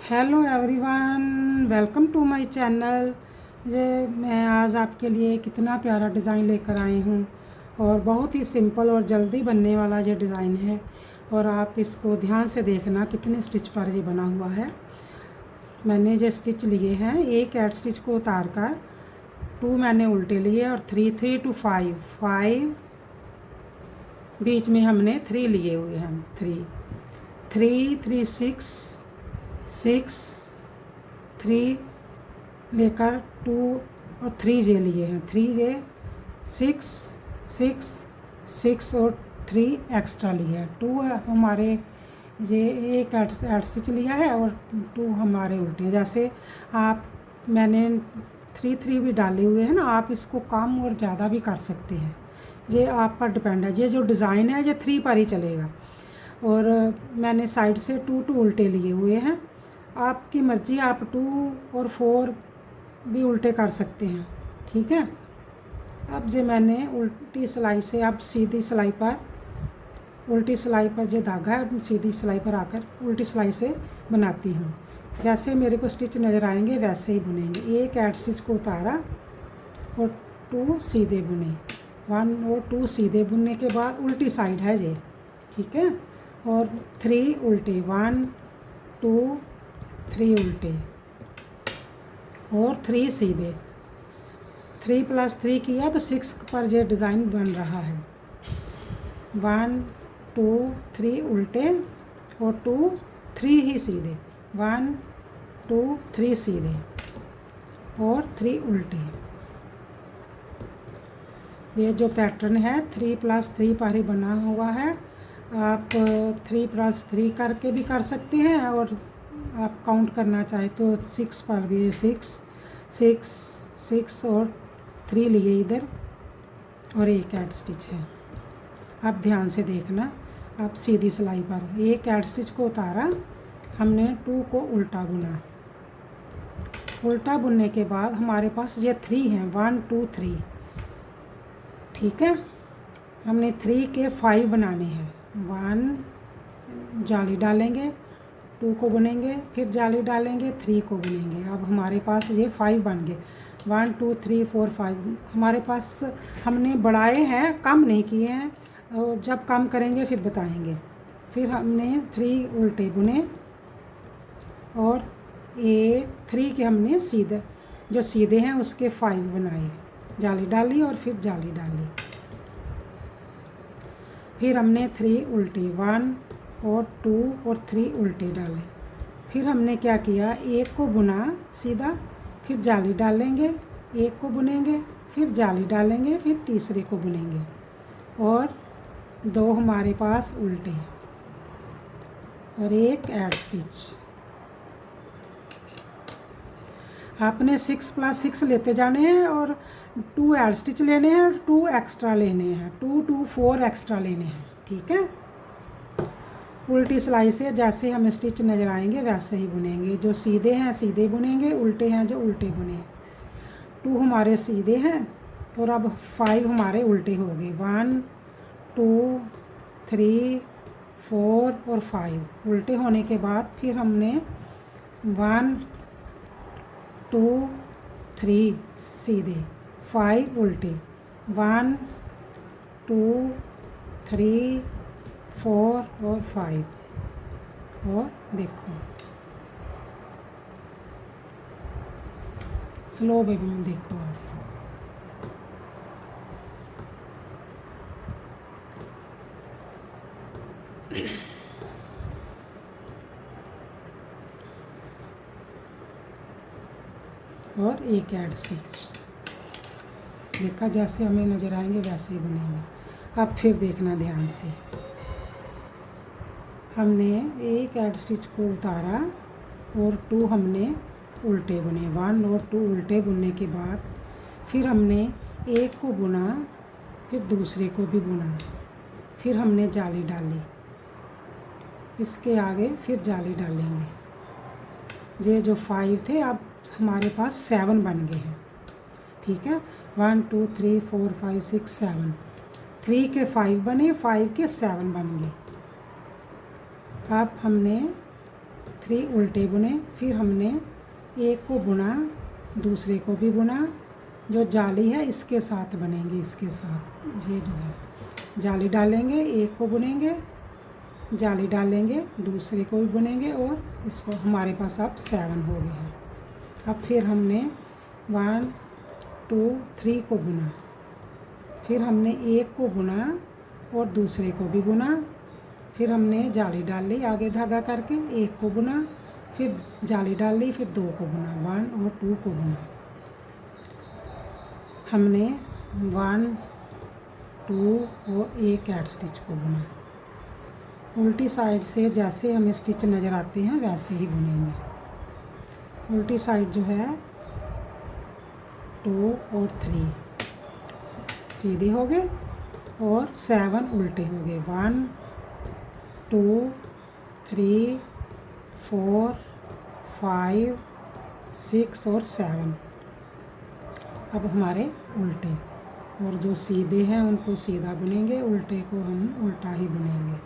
Hello everyone, welcome to my channel. ये मैं आज आपके लिए कितना प्यारा डिज़ाइन लेकर आई हूँ और बहुत ही सिंपल और जल्दी बनने वाला ये डिज़ाइन है। और आप इसको ध्यान से देखना कितने स्टिच पर ये बना हुआ है। मैंने ये स्टिच लिए हैं, एक ऐड स्टिच को उतार कर 2 मैंने उल्टे लिए और 3 to 5 बीच में हमने 3 लिए हुए हैं। 3 6 3 लेकर 2 और 3 जे लिए हैं। 3 जे 6 और 3 एक्स्ट्रा लिए हैं। 2 हमारे ये एक ऐड स्टिच लिया है और 2 हमारे उल्टे। जैसे आप मैंने 3 भी डाले हुए हैं ना, आप इसको कम और ज़्यादा भी कर सकते हैं, ये आप पर डिपेंड है। ये जो डिज़ाइन है ये 3 पर ही चलेगा। और मैंने साइड से 2 उल्टे लिए हुए हैं। आपकी मर्ज़ी, आप 2 और 4 भी उल्टे कर सकते हैं, ठीक है। अब जो मैंने उल्टी सिलाई से अब सीधी सिलाई पर, उल्टी सिलाई पर जो धागा है सीधी सिलाई पर आकर उल्टी सिलाई से बनाती हूँ। जैसे मेरे को स्टिच नज़र आएंगे वैसे ही बुनेंगे। एक ऐड स्टिच को उतारा और 2 सीधे बुने। 1 और 2 सीधे बुनने के बाद उल्टी साइड है ये, ठीक है। और 3 उल्टे, 1 2 3 उल्टे और 3 सीधे। 3 + 3 किया तो 6 पर ये डिज़ाइन बन रहा है। 1 2 3 उल्टे और 2 3 ही सीधे। 1 2 3 सीधे और 3 उल्टे। ये जो पैटर्न है 3 + 3 पर ही बना हुआ है। आप 3 + 3 करके भी कर सकते हैं और आप काउंट करना चाहे तो 6 पर भी 6 और 3 लिए इधर और एक ऐड स्टिच है। आप ध्यान से देखना। आप सीधी सिलाई पर एक ऐड स्टिच को उतारा, हमने 2 को उल्टा बुना। उल्टा बुनने के बाद हमारे पास ये 3 हैं, 1 2 3, ठीक है। हमने 3 के 5 बनाने हैं। 1 जाली डालेंगे, 2 को बुनेंगे, फिर जाली डालेंगे, 3 को बुनेंगे। अब हमारे पास ये 5 बन गए। 1 2 3 4 5 हमारे पास हमने बढ़ाए हैं, कम नहीं किए हैं। और जब कम करेंगे फिर बताएंगे। फिर हमने 3 उल्टे बुने और 3 के हमने सीधे, जो सीधे हैं उसके 5 बनाए। जाली डाली और फिर जाली डाली। फिर हमने 3 उल्टे, 1 और 2 और 3 उल्टे डाले। फिर हमने क्या किया, एक को बुना सीधा, फिर जाली डालेंगे, एक को बुनेंगे, फिर जाली डालेंगे, फिर तीसरे को बुनेंगे और 2 हमारे पास उल्टे और एक ऐड स्टिच। आपने 6 + 6 लेते जाने हैं और 2 ऐड स्टिच लेने हैं और 2 एक्स्ट्रा लेने हैं। 2 2 4 एक्स्ट्रा लेने हैं, ठीक है। उल्टी सिलाई से जैसे हमें स्टिच नज़र आएंगे वैसे ही बुनेंगे। जो सीधे हैं सीधे बुनेंगे, उल्टे हैं जो उल्टे बुने। 2 हमारे सीधे हैं और अब 5 हमारे उल्टे हो गए। 1 2 3 4 और 5 उल्टे होने के बाद फिर हमने 1 2 3 सीधे, 5 उल्टे, 1 2 3 4 और 5। और देखो स्लो बेबी में देखो आप। और एक ऐड स्टिच देखा, जैसे हमें नज़र आएंगे वैसे ही बनेंगे। अब फिर देखना ध्यान से। हमने एक ऐड स्टिच को उतारा और 2 हमने उल्टे बुने। 1 और 2 उल्टे बुनने के बाद फिर हमने एक को बुना, फिर दूसरे को भी बुना, फिर हमने जाली डाली। इसके आगे फिर जाली डालेंगे। ये जो 5 थे अब हमारे पास 7 बन गए हैं, ठीक है। 1 2 3 4 5 6 7, 3 के 5 बने, 5 के 7 बन गए। अब हमने 3 उल्टे बुने, फिर हमने एक को बुना, दूसरे को भी बुना। जो जाली है इसके साथ बनेंगे, इसके साथ ये जो है जाली डालेंगे, एक को बुनेंगे, जाली डालेंगे, दूसरे को भी बुनेंगे और इसको हमारे पास अब 7 हो गया है। अब फिर हमने 1 2 3 को बुना, फिर हमने एक को बुना और दूसरे को भी बुना, फिर हमने जाली डाल ली आगे धागा करके, एक को बुना, फिर जाली डाल ली, फिर 2 को बुना, 1 और 2 को बुना। हमने 1 2 और एक ऐड स्टिच को बुना। उल्टी साइड से जैसे हमें स्टिच नज़र आते हैं वैसे ही बुनेंगे। उल्टी साइड जो है 2 और 3 सीधे हो गए और 7 उल्टे हो गए। 1 2 3 4 5 6 और 7 अब हमारे उल्टे, और जो सीधे हैं उनको सीधा बुनेंगे, उल्टे को हम उल्टा ही बुनेंगे।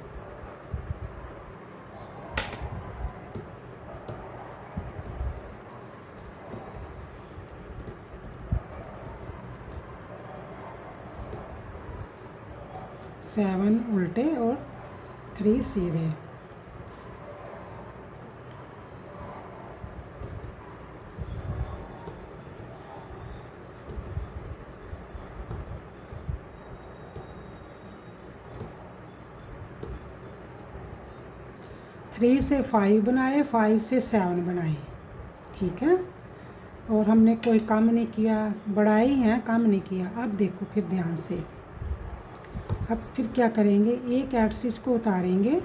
सेवन उल्टे और 3 सीधे। थ्री से 5 बनाए, 5 से 7 बनाए, ठीक है। और हमने कोई कम नहीं किया, बढ़ाई हैं, कम नहीं किया। अब देखो फिर ध्यान से, अब फिर क्या करेंगे, एक ऐड स्टिच को उतारेंगे,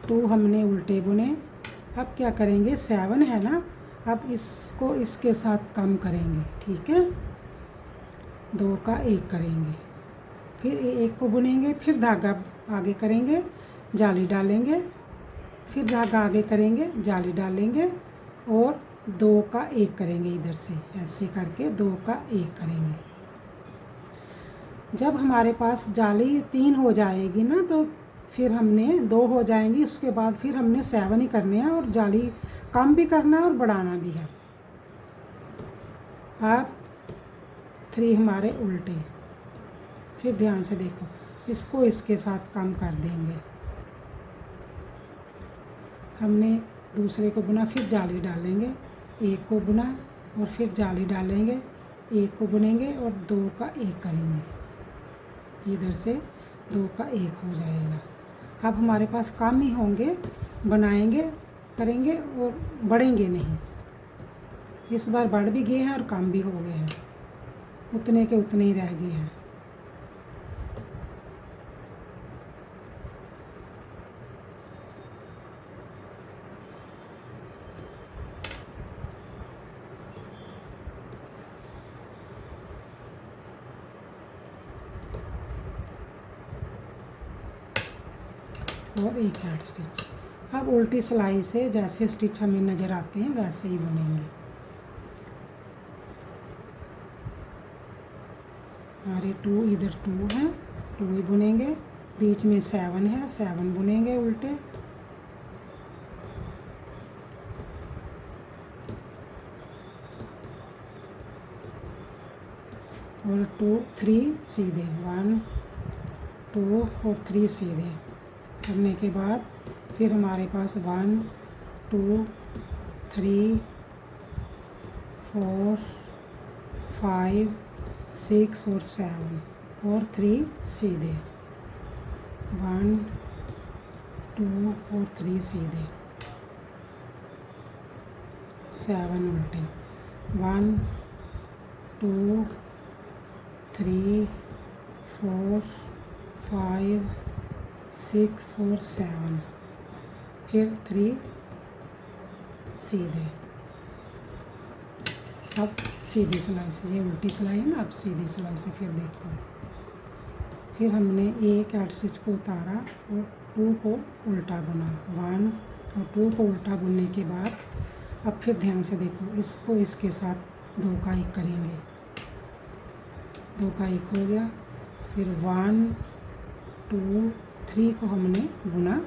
2 हमने उल्टे बुने। अब क्या करेंगे, 7 है ना, अब इसको इसके साथ कम करेंगे, ठीक है। 2 का 1 करेंगे, फिर एक को बुनेंगे, फिर धागा आगे करेंगे, जाली डालेंगे, फिर धागा आगे करेंगे, जाली डालेंगे और 2 का 1 करेंगे। इधर से ऐसे करके 2 का 1 करेंगे। जब हमारे पास जाली 3 हो जाएगी ना, तो फिर हमने 2 हो जाएंगी, उसके बाद फिर हमने 7 ही करने हैं और जाली कम भी करना है और बढ़ाना भी है। अब 3 हमारे उल्टे, फिर ध्यान से देखो, इसको इसके साथ कम कर देंगे। हमने दूसरे को बुना, फिर जाली डालेंगे, एक को बुना और फिर जाली डालेंगे, एक को बुनेंगे और 2 का 1 करेंगे। इधर से 2 का 1 हो जाएगा। अब हमारे पास कम ही होंगे, बनाएंगे, करेंगे और बढ़ेंगे नहीं। इस बार बढ़ भी गए हैं और कम भी हो गए हैं, उतने के उतने ही रह गए हैं। और एक ऐड स्टिच। अब उल्टी सिलाई से जैसे स्टिच हमें नज़र आते हैं वैसे ही बुनेंगे। हमारे 2 इधर 2 है, 2 ही बुनेंगे, बीच में 7 है, 7 बुनेंगे उल्टे। और 2 3 सीधे, 1 2 और 3 सीधे करने के बाद फिर हमारे पास 1 2 3 4 5 6 और 7 और 3 सीधे, 1 2 और 3 सीधे, 7 उल्टे, 1 2 3 4 5 6 और 7, फिर 3 सीधे। अब सीधी सिलाई से, ये उल्टी सिलाई है ना, अब सीधी सिलाई से फिर देखो, फिर हमने एक ऐड स्टिच को उतारा और 2 को उल्टा बुना, 1 और 2 को उल्टा बुनने के बाद अब फिर ध्यान से देखो, इसको इसके साथ 2 का 1 करेंगे, 2 का 1 हो गया। फिर 1 2 3 को हमने बुना,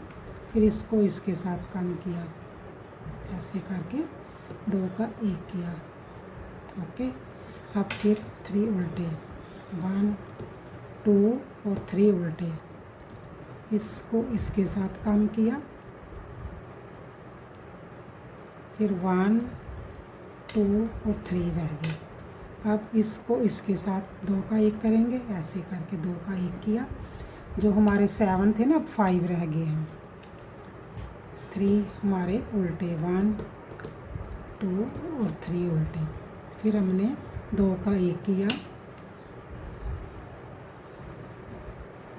फिर इसको इसके साथ कम किया, ऐसे करके 2 का 1 किया। ओके, अब फिर 3 उल्टे, 1 2 और 3 उल्टे, इसको इसके साथ कम किया, फिर 1 2 और 3 रह गए। अब इसको इसके साथ 2 का 1 करेंगे, ऐसे करके 2 का 1 किया। जो हमारे 7 थे ना, अब 5 रह गए हैं। 3 हमारे उल्टे, 1 2 और 3 उल्टे, फिर हमने 2 का 1 किया,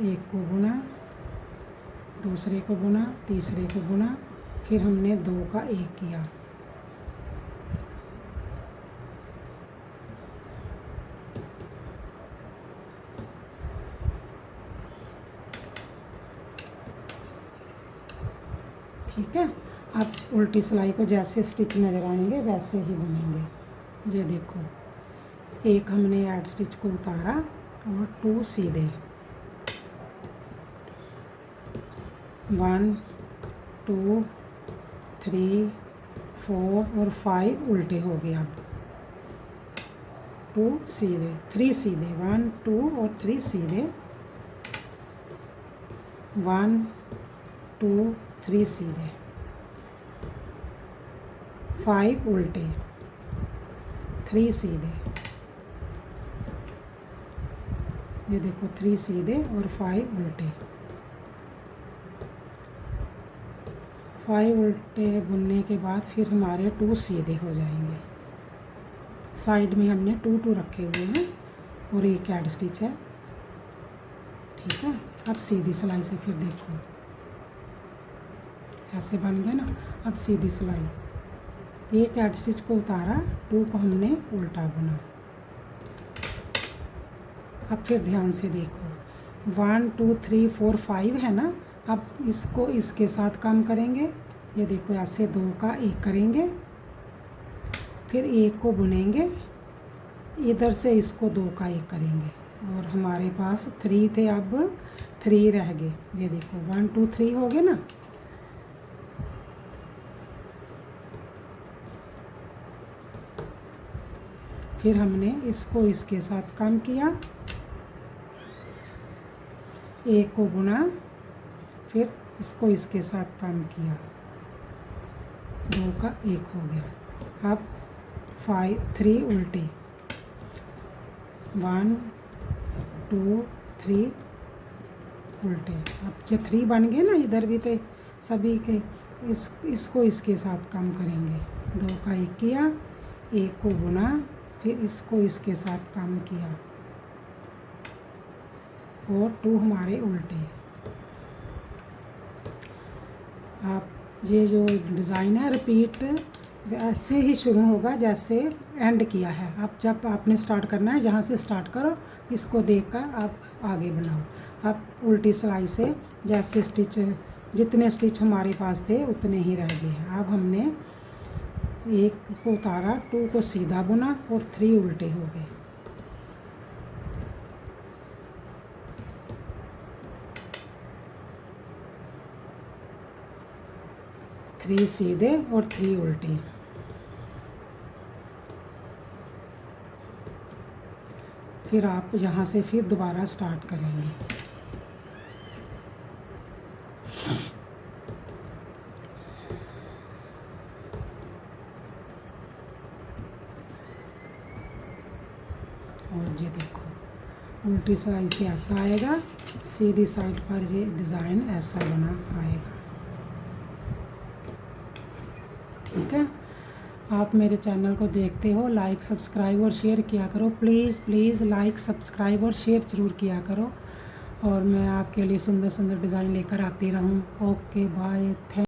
1 को बुना, दूसरे को बुना, तीसरे को बुना, फिर हमने 2 का 1 किया। ठीक है, अब उल्टी सिलाई को जैसे स्टिच नज़र आएंगे वैसे ही बुनेंगे। ये देखो, एक हमने ऐड स्टिच को उतारा और 2 सीधे, 1 2 3 4 और 5 उल्टे हो गए। अब 2 सीधे, 3 सीधे, 1 2 और 3 सीधे, 1 2 3 सीधे, 5 उल्टे, 3 सीधे, ये देखो 3 सीधे और 5 उल्टे। 5 उल्टे बुनने के बाद फिर हमारे 2 सीधे हो जाएंगे। साइड में हमने 2 2 रखे हुए हैं और एक ऐड स्टिच है। ठीक है, अब सीधी सिलाई से फिर देखो, ऐसे बन गए ना। अब सीधी सिलाई, एक ऐड स्टिच को उतारा, 2 को हमने उल्टा बुना। अब फिर ध्यान से देखो, 1 2 3 4 5 है ना। अब इसको इसके साथ कम करेंगे, ये देखो ऐसे 2 का 1 करेंगे, फिर 1 को बुनेंगे, इधर से इसको 2 का 1 करेंगे और हमारे पास 3 थे, अब 3 रह गए। ये देखो 1 2 3 हो गए ना। फिर हमने इसको इसके साथ कम किया, 1 को बुना, फिर इसको इसके साथ कम किया, 2 का 1 हो गया। अब 3 उल्टे, 1 2 3 उल्टे। अब जब 3 बन गए ना, इधर भी थे सभी के, इसको इसके साथ कम करेंगे, 2 का 1 किया, 1 को बुना, फिर इसको इसके साथ कम किया और 2 हमारे उल्टे। आप ये जो डिज़ाइन है रिपीट वैसे ही शुरू होगा जैसे एंड किया है। आप जब आपने स्टार्ट करना है, जहाँ से स्टार्ट करो, इसको देखकर आप आगे बढ़ाओ। आप उल्टी सिलाई से जैसे स्टिच, जितने स्टिच हमारे पास थे उतने ही रह गए हैं। अब हमने 1 को उतारा, 2 को सीधा बुना और 3 उल्टे हो गए। थ्री सीधे और 3 उल्टे। फिर आप यहाँ से फिर दोबारा स्टार्ट करेंगे। और ये देखो उल्टी साइड से ऐसा आएगा, सीधी साइड पर ये डिज़ाइन ऐसा बना आएगा। ठीक है, आप मेरे चैनल को देखते हो, लाइक सब्सक्राइब और शेयर किया करो। प्लीज़ प्लीज़ लाइक सब्सक्राइब और शेयर ज़रूर किया करो, और मैं आपके लिए सुंदर सुंदर डिज़ाइन लेकर आती रहूँ। Okay bye, thank